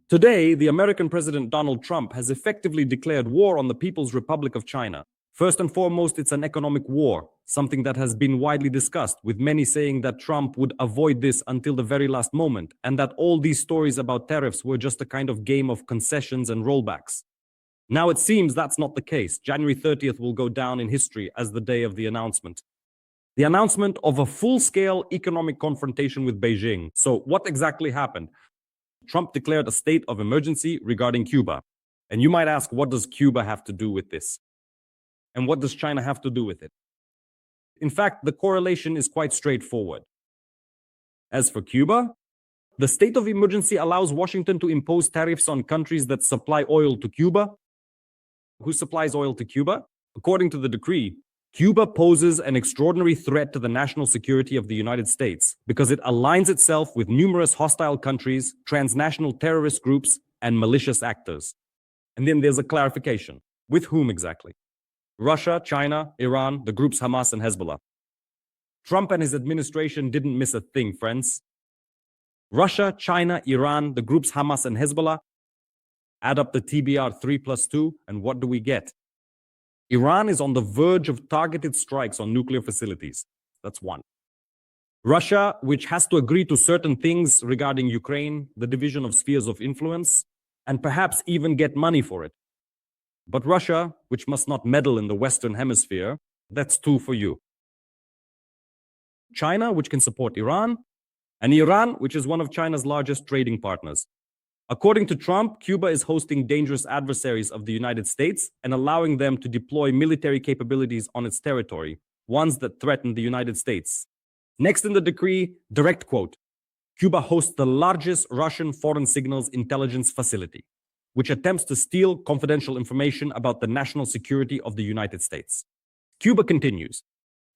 Today, the American President Donald Trump has effectively declared war on the People's Republic of China. First and foremost, it's an economic war, something that has been widely discussed, with many saying that Trump would avoid this until the very last moment, and that all these stories about tariffs were just a kind of game of concessions and rollbacks. Now it seems that's not the case. January 30th will go down in history as the day of the announcement. The announcement of a full-scale economic confrontation with Beijing. So what exactly happened? Trump declared a state of emergency regarding Cuba. And you might ask, what does Cuba have to do with this? And what does China have to do with it? In fact, the correlation is quite straightforward. As for Cuba, the state of emergency allows Washington to impose tariffs on countries that supply oil to Cuba. Who supplies oil to Cuba? According to the decree, Cuba poses an extraordinary threat to the national security of the United States because it aligns itself with numerous hostile countries, transnational terrorist groups, and malicious actors. And then there's a clarification. With whom exactly? Russia, China, Iran, the groups Hamas and Hezbollah. Trump and his administration didn't miss a thing, friends. Russia, China, Iran, the groups Hamas and Hezbollah. Add up the TBR 3+2, and what do we get? Iran is on the verge of targeted strikes on nuclear facilities. That's one. Russia, which has to agree to certain things regarding Ukraine, the division of spheres of influence, and perhaps even get money for it. But Russia, which must not meddle in the Western Hemisphere, that's two for you. China, which can support Iran, and Iran, which is one of China's largest trading partners. According to Trump, Cuba is hosting dangerous adversaries of the United States and allowing them to deploy military capabilities on its territory, ones that threaten the United States. Next in the decree, direct quote, Cuba hosts the largest Russian foreign signals intelligence facility, which attempts to steal confidential information about the national security of the United States. Cuba continues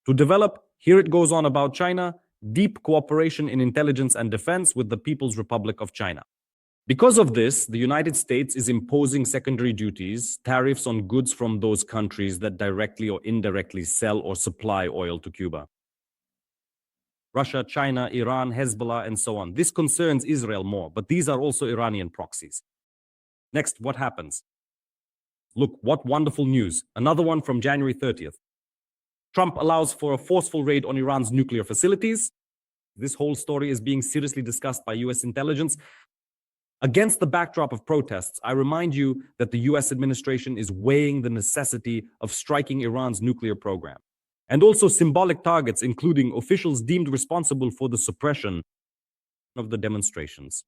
to develop, here it goes on about China, deep cooperation in intelligence and defense with the People's Republic of China. Because of this, the United States is imposing secondary duties, tariffs on goods from those countries that directly or indirectly sell or supply oil to Cuba. Russia, China, Iran, Hezbollah, and so on. This concerns Israel more, but these are also Iranian proxies. Next, what happens? Look, what wonderful news. Another one from January 30th. Trump allows for a forceful raid on Iran's nuclear facilities. This whole story is being seriously discussed by US intelligence. Against the backdrop of protests, I remind you that the US administration is weighing the necessity of striking Iran's nuclear program, and also symbolic targets, including officials deemed responsible for the suppression of the demonstrations.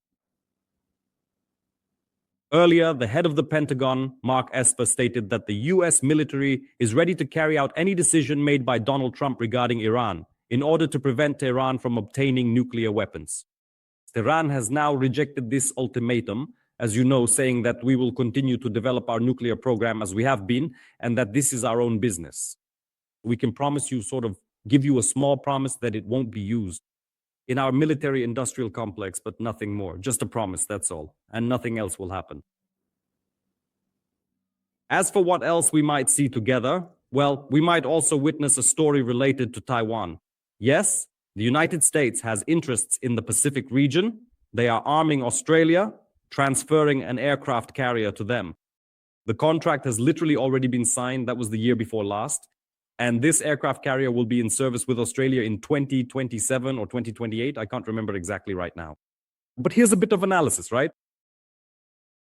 Earlier, the head of the Pentagon, Mark Esper, stated that the US military is ready to carry out any decision made by Donald Trump regarding Iran in order to prevent Tehran from obtaining nuclear weapons. Tehran has now rejected this ultimatum, as you know, saying that we will continue to develop our nuclear program as we have been, and that this is our own business. We can promise you, give you a small promise that it won't be used in our military-industrial complex, but nothing more. Just a promise, that's all. And nothing else will happen. As for what else we might see together, well, we might also witness a story related to Taiwan. Yes, the United States has interests in the Pacific region. They are arming Australia, transferring an aircraft carrier to them. The contract has literally already been signed. That was the year before last. And this aircraft carrier will be in service with Australia in 2027 or 2028. I can't remember exactly right now. But here's a bit of analysis, right?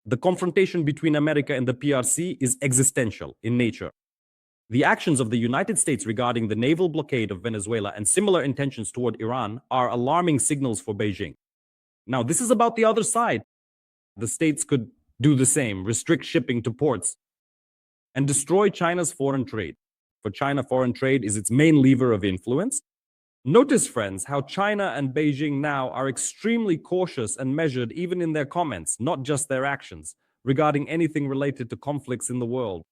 The confrontation between America and the PRC is existential in nature. The actions of the United States regarding the naval blockade of Venezuela and similar intentions toward Iran are alarming signals for Beijing. Now, this is about the other side. The states could do the same, restrict shipping to ports, and destroy China's foreign trade. For China, foreign trade is its main lever of influence. Notice, friends, how China and Beijing now are extremely cautious and measured even in their comments, not just their actions, regarding anything related to conflicts in the world.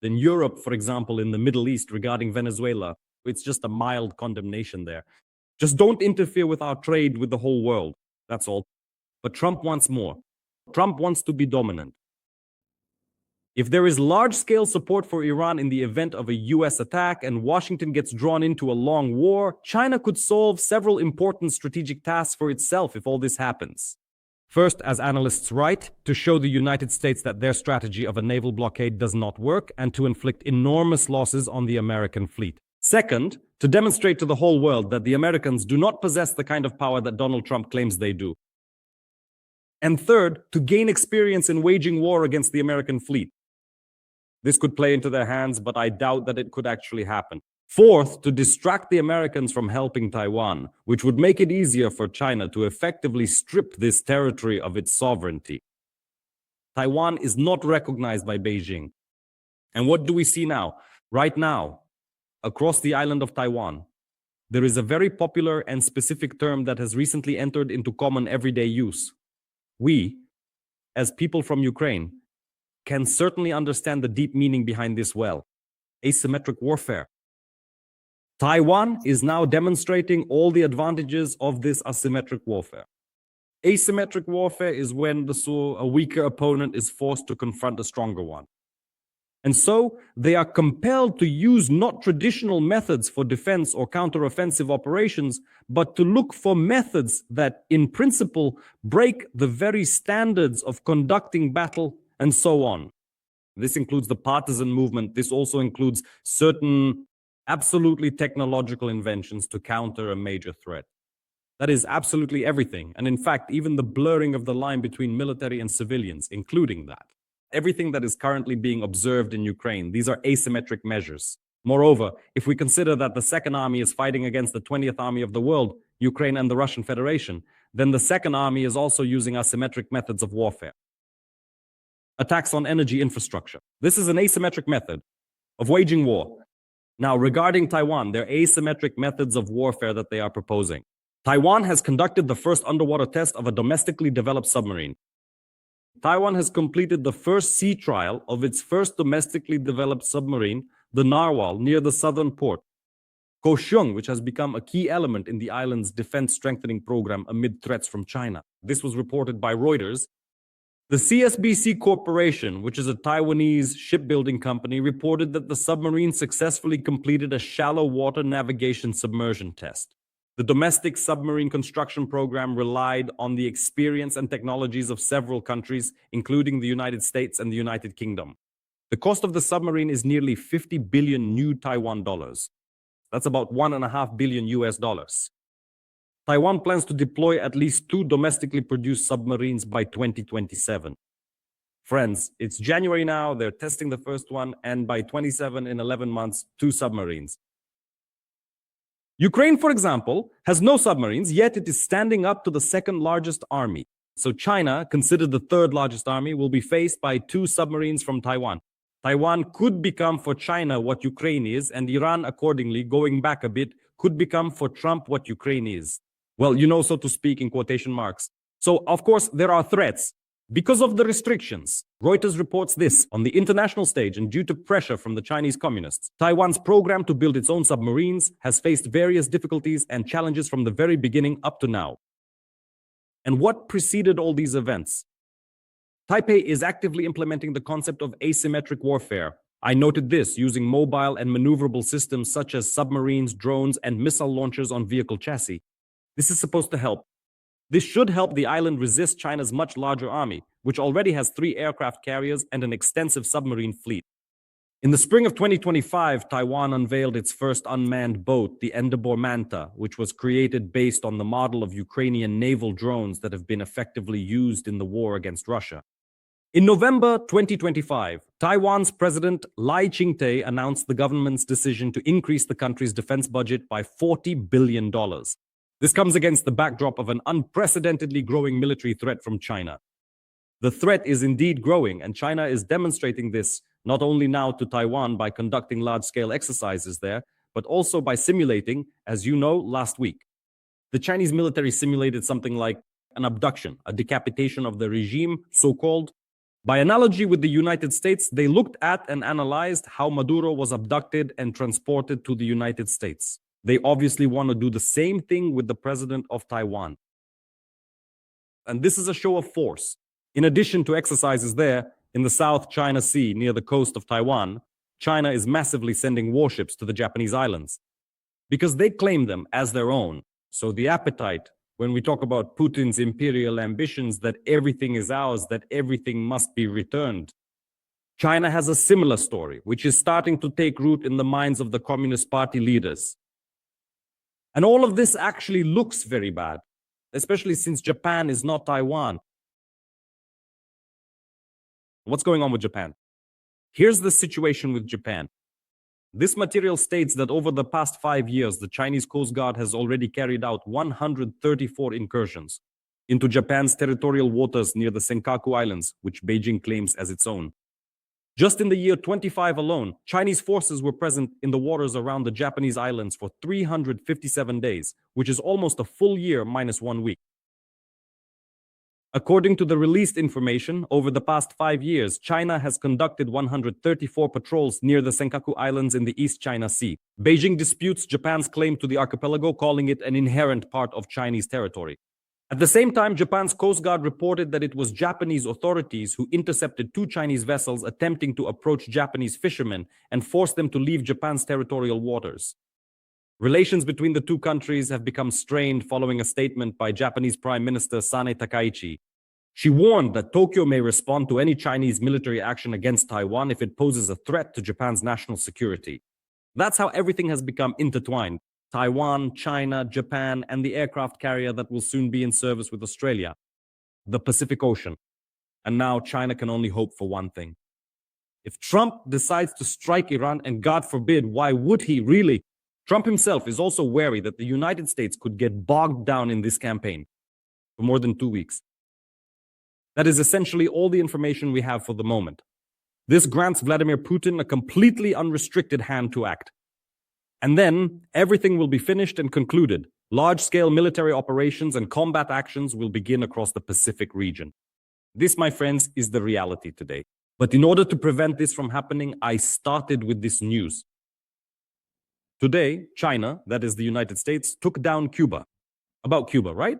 In Europe, for example, in the Middle East regarding Venezuela, it's just a mild condemnation there. Just don't interfere with our trade with the whole world. That's all. But Trump wants more. Trump wants to be dominant. If there is large-scale support for Iran in the event of a US attack and Washington gets drawn into a long war, China could solve several important strategic tasks for itself if all this happens. First, as analysts write, to show the United States that their strategy of a naval blockade does not work and to inflict enormous losses on the American fleet. Second, to demonstrate to the whole world that the Americans do not possess the kind of power that Donald Trump claims they do. And third, to gain experience in waging war against the American fleet. This could play into their hands, but I doubt that it could actually happen. Fourth, to distract the Americans from helping Taiwan, which would make it easier for China to effectively strip this territory of its sovereignty. Taiwan is not recognized by Beijing. And what do we see now? Right now, across the island of Taiwan, there is a very popular and specific term that has recently entered into common everyday use. We, as people from Ukraine, can certainly understand the deep meaning behind this well. Asymmetric warfare. Taiwan is now demonstrating all the advantages of this asymmetric warfare. Asymmetric warfare is when a weaker opponent is forced to confront a stronger one. And so they are compelled to use not traditional methods for defense or counteroffensive operations, but to look for methods that, in principle, break the very standards of conducting battle and so on. This includes the partisan movement. This also includes certain absolutely technological inventions to counter a major threat. That is absolutely everything. And in fact, even the blurring of the line between military and civilians, including that. Everything that is currently being observed in Ukraine, these are asymmetric measures. Moreover, if we consider that the Second Army is fighting against the 20th Army of the world, Ukraine and the Russian Federation, then the Second Army is also using asymmetric methods of warfare. Attacks on energy infrastructure. This is an asymmetric method of waging war. Now, regarding Taiwan, there are asymmetric methods of warfare that they are proposing. Taiwan has conducted the first underwater test of a domestically developed submarine. Taiwan has completed the first sea trial of its first domestically developed submarine, the Narwhal, near the southern port, Kaohsiung, which has become a key element in the island's defense strengthening program amid threats from China. This was reported by Reuters. The CSBC Corporation, which is a Taiwanese shipbuilding company, reported that the submarine successfully completed a shallow water navigation submersion test. The domestic submarine construction program relied on the experience and technologies of several countries, including the United States and the United Kingdom. The cost of the submarine is nearly 50 billion new Taiwan dollars. That's about $1.5 billion US dollars. Taiwan plans to deploy at least 2 domestically produced submarines by 2027. Friends, it's January now, they're testing the first one, and by 27 in 11 months, 2 submarines. Ukraine, for example, has no submarines, yet it is standing up to the second largest army. So China, considered the third largest army, will be faced by 2 submarines from Taiwan. Taiwan could become for China what Ukraine is, and Iran, accordingly, going back a bit, could become for Trump what Ukraine is. Well, so to speak, in quotation marks. So, of course, there are threats. Because of the restrictions, Reuters reports this, on the international stage and due to pressure from the Chinese communists, Taiwan's program to build its own submarines has faced various difficulties and challenges from the very beginning up to now. And what preceded all these events? Taipei is actively implementing the concept of asymmetric warfare. I noted this using mobile and maneuverable systems such as submarines, drones, and missile launchers on vehicle chassis. This is supposed to help. This should help the island resist China's much larger army, which already has 3 aircraft carriers and an extensive submarine fleet. In the spring of 2025, Taiwan unveiled its first unmanned boat, the Endeavour Manta, which was created based on the model of Ukrainian naval drones that have been effectively used in the war against Russia. In November 2025, Taiwan's President Lai Ching-te announced the government's decision to increase the country's defense budget by $40 billion. This comes against the backdrop of an unprecedentedly growing military threat from China. The threat is indeed growing, and China is demonstrating this not only now to Taiwan by conducting large-scale exercises there, but also by simulating, as you know, last week. The Chinese military simulated something like an abduction, a decapitation of the regime, so-called. By analogy with the United States, they looked at and analyzed how Maduro was abducted and transported to the United States. They obviously want to do the same thing with the president of Taiwan. And this is a show of force. In addition to exercises there, in the South China Sea near the coast of Taiwan, China is massively sending warships to the Japanese islands because they claim them as their own. So the appetite when we talk about Putin's imperial ambitions that everything is ours, that everything must be returned. China has a similar story, which is starting to take root in the minds of the Communist Party leaders. And all of this actually looks very bad, especially since Japan is not Taiwan. What's going on with Japan? Here's the situation with Japan. This material states that over the past 5 years, the Chinese Coast Guard has already carried out 134 incursions into Japan's territorial waters near the Senkaku Islands, which Beijing claims as its own. Just in the year 25 alone, Chinese forces were present in the waters around the Japanese islands for 357 days, which is almost a full year minus 1 week. According to the released information, over the past 5 years, China has conducted 134 patrols near the Senkaku Islands in the East China Sea. Beijing disputes Japan's claim to the archipelago, calling it an inherent part of Chinese territory. At the same time, Japan's Coast Guard reported that it was Japanese authorities who intercepted 2 Chinese vessels attempting to approach Japanese fishermen and forced them to leave Japan's territorial waters. Relations between the two countries have become strained following a statement by Japanese Prime Minister Sane Takaichi. She warned that Tokyo may respond to any Chinese military action against Taiwan if it poses a threat to Japan's national security. That's how everything has become intertwined. Taiwan, China, Japan, and the aircraft carrier that will soon be in service with Australia. The Pacific Ocean. And now China can only hope for one thing. If Trump decides to strike Iran, and God forbid, why would he really? Trump himself is also wary that the United States could get bogged down in this campaign for more than 2 weeks. That is essentially all the information we have for the moment. This grants Vladimir Putin a completely unrestricted hand to act. And then everything will be finished and concluded. Large-scale military operations and combat actions will begin across the Pacific region. This, my friends, is the reality today. But in order to prevent this from happening, I started with this news. Today, China, that is the United States, took down Cuba. About Cuba, right?